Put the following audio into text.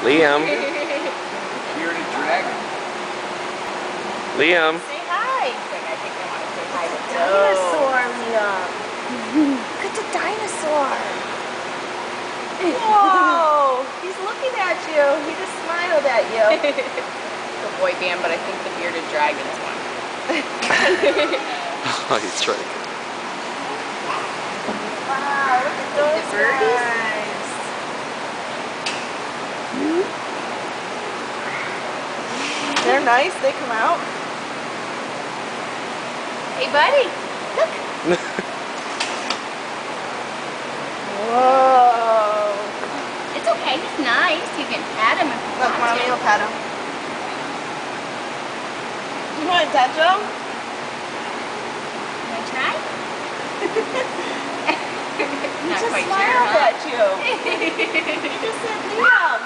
Liam. Bearded dragon. Liam. Say hi. I think they want to say hi to Dinosaur, Liam. Look at the dinosaur. Whoa! He's looking at you. He just smiled at you. The boy band, but I think the bearded dragon is one. Oh, he's trying to. Wow, look at those birdies. Guys. They're nice. They come out. Hey, buddy. Look. Whoa. It's okay, he's nice. You can pat him if you Look, want Mommy to. will pet him. You want to touch him? Can I try? He Not just quite smiled sure, huh? at you. He just said, Liam.